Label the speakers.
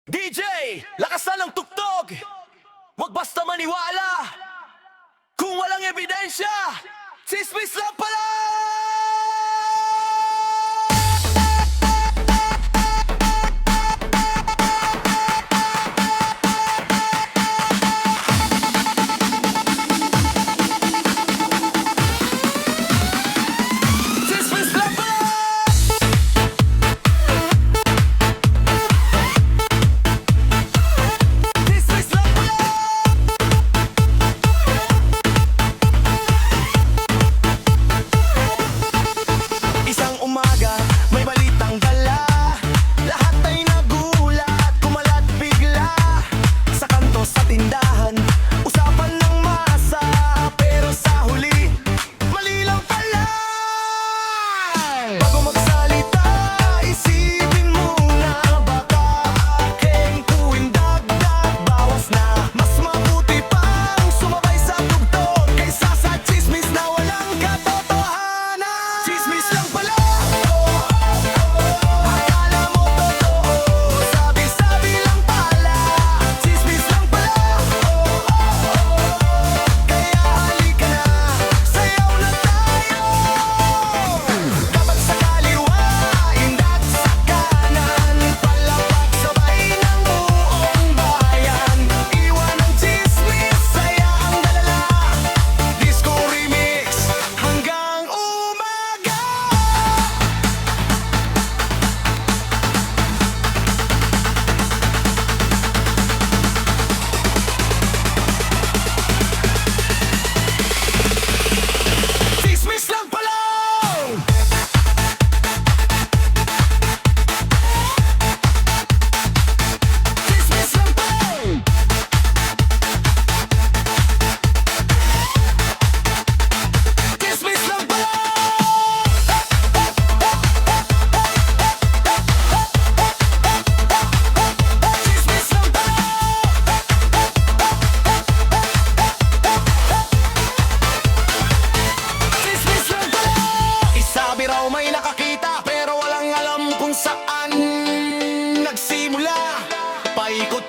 Speaker 1: DJ, lakasan ng tugtog. Huwag basta maniwala kung walang ebidensya. Sismis lang pala. Sismis lang pala. Sismis lang pala. Isang umaga, may balitang dala. Lahat ay nagulat, kumalat bigla. Sa kanto, sa tindahan, usapan ng masa. Pero sa huli, mali lang pala. Bago magsalita, isipin muna. Baka aking tuwing dagdag, bawas na. Mas mabuti pang sumabay sa tugtog kaysa sa chismis na walang katotohanan. Chismis lang pala. Akala mo totoo, sabi-sabi lang pala. Chismis lang pala. Kaya halika na, sayaw na tayo. Kapag sa kaliwa, indat sa kanan, palakpak sabay ng buong bayan. Iwan ang chismis, saya ang dalala. Disco remix hanggang umaga. Chismis lang pala. Chismis lang pala. Chismis lang pala. Chismis lang pala. Chismis lang pala. Isabi raw may nakakita pero walang alam kung saan nagsimula. Paikot